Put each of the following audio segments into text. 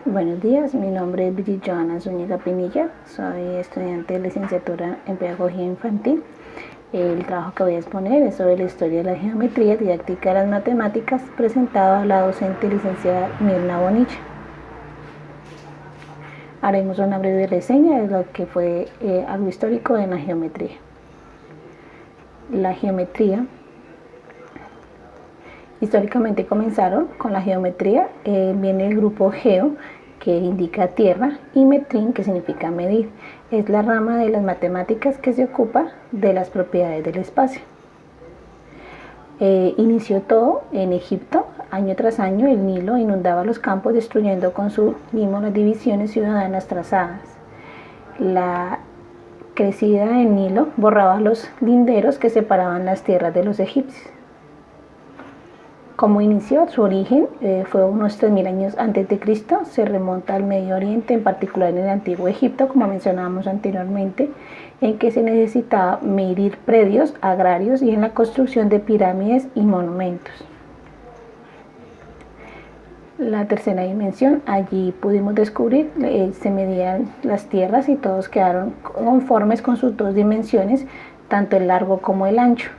Buenos días, mi nombre es Brigitte Joana Zúñiga Pinilla, soy estudiante de licenciatura en Pedagogía Infantil. El trabajo que voy a exponer es sobre la historia de la geometría didáctica de las matemáticas, presentado a la docente licenciada Mirna Bonilla. Haremos una breve reseña de lo que fue algo histórico en la geometría. La geometría históricamente comenzaron con la geometría, viene el grupo geo, que indica tierra, y metrín, que significa medir. Es la rama de las matemáticas que se ocupa de las propiedades del espacio. Inició todo en Egipto. Año tras año el Nilo inundaba los campos, destruyendo con su limo las divisiones ciudadanas trazadas. La crecida del Nilo borraba los linderos que separaban las tierras de los egipcios. Como inició, su origen fue unos 3000 años antes de Cristo, se remonta al Medio Oriente, en particular en el Antiguo Egipto, como mencionábamos anteriormente, en que se necesitaba medir predios agrarios y en la construcción de pirámides y monumentos. La tercera dimensión, allí pudimos descubrir, se medían las tierras y todos quedaron conformes con sus dos dimensiones, tanto el largo como el ancho.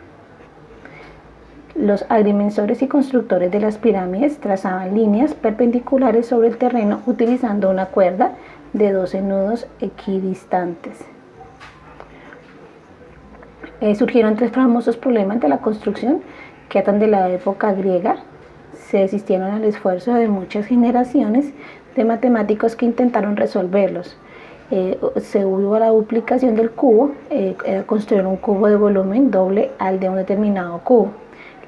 Los agrimensores y constructores de las pirámides trazaban líneas perpendiculares sobre el terreno utilizando una cuerda de 12 nudos equidistantes. Surgieron tres famosos problemas de la construcción que datan de la época griega. Se desistieron al esfuerzo de muchas generaciones de matemáticos que intentaron resolverlos. Se hubo la duplicación del cubo, construir un cubo de volumen doble al de un determinado cubo.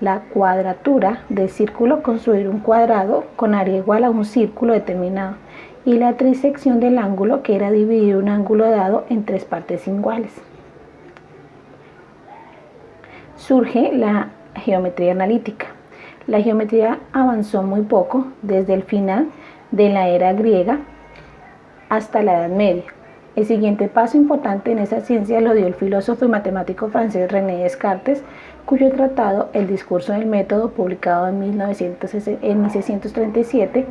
La cuadratura del círculo, construir un cuadrado con área igual a un círculo determinado, y la trisección del ángulo, que era dividir un ángulo dado en tres partes iguales. Surge la geometría analítica. La geometría avanzó muy poco desde el final de la era griega hasta la Edad Media. El siguiente paso importante en esa ciencia lo dio el filósofo y matemático francés René Descartes, cuyo tratado El discurso del método, publicado en 1637,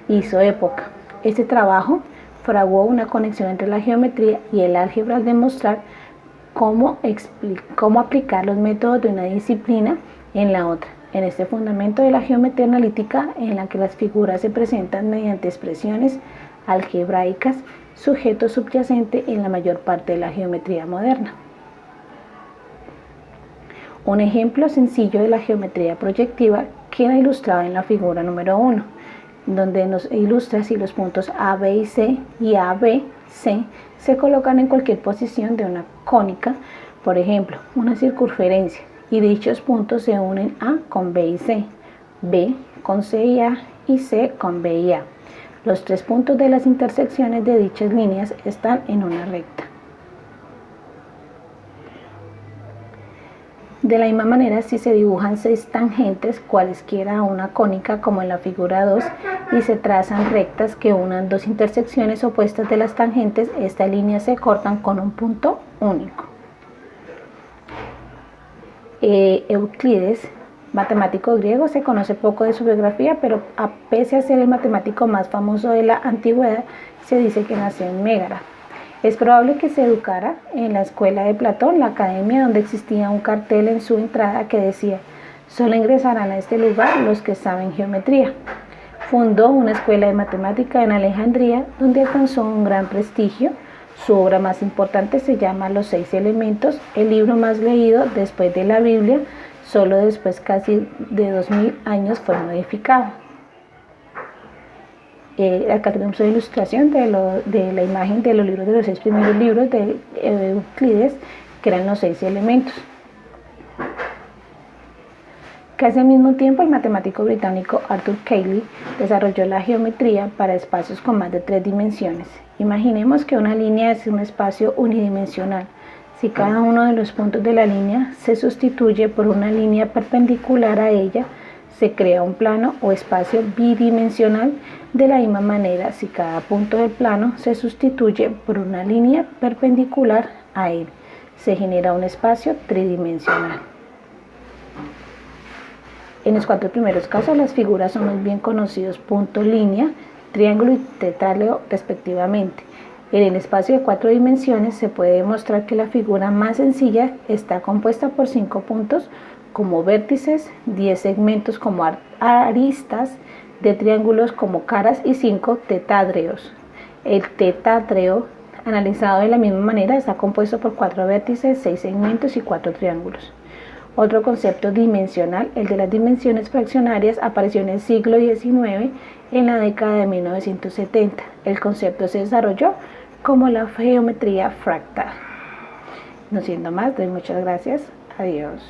hizo época. Este trabajo fraguó una conexión entre la geometría y el álgebra al demostrar cómo aplicar los métodos de una disciplina en la otra. En este fundamento de la geometría analítica, en la que las figuras se presentan mediante expresiones algebraicas, sujeto subyacente en la mayor parte de la geometría moderna. Un ejemplo sencillo de la geometría proyectiva queda ilustrado en la figura número 1, donde nos ilustra si los puntos A, B y C y A, B, C se colocan en cualquier posición de una cónica, por ejemplo, una circunferencia, y dichos puntos se unen A con B y C, B con C y A y C con B y A. Los tres puntos de las intersecciones de dichas líneas están en una recta. De la misma manera, si se dibujan 6 tangentes, cualesquiera a una cónica, como en la figura 2, y se trazan rectas que unan dos intersecciones opuestas de las tangentes, estas líneas se cortan con un punto único. Euclides, matemático griego, se conoce poco de su biografía, pero pese a ser el matemático más famoso de la antigüedad, se dice que nació en Mégara. Es probable que se educara en la escuela de Platón, la academia, donde existía un cartel en su entrada que decía: solo ingresarán a este lugar los que saben geometría. Fundó una escuela de matemática en Alejandría, donde alcanzó un gran prestigio. Su obra más importante se llama Los 6 elementos, el libro más leído después de la Biblia. Solo después casi de 2000 años fue modificado. Acá tenemos una ilustración de la imagen de los libros, de los 6 primeros libros de Euclides, que eran los 6 elementos. Casi al mismo tiempo, el matemático británico Arthur Cayley desarrolló la geometría para espacios con más de 3 dimensiones. Imaginemos que una línea es un espacio unidimensional. Si cada uno de los puntos de la línea se sustituye por una línea perpendicular a ella, se crea un plano o espacio bidimensional. De la misma manera, si cada punto del plano se sustituye por una línea perpendicular a él, se genera un espacio tridimensional. En los 4 primeros casos, las figuras son los bien conocidos punto, línea, triángulo y tetraedro respectivamente. En el espacio de 4 dimensiones se puede demostrar que la figura más sencilla está compuesta por 5 puntos como vértices, 10 segmentos como aristas de triángulos como caras y 5 tetádreos. El tetádreo, analizado de la misma manera, está compuesto por 4 vértices, 6 segmentos y 4 triángulos. Otro concepto dimensional, el de las dimensiones fraccionarias, apareció en el siglo XIX, en la década de 1970. El concepto se desarrolló como la geometría fractal. No siendo más, doy muchas gracias. Adiós.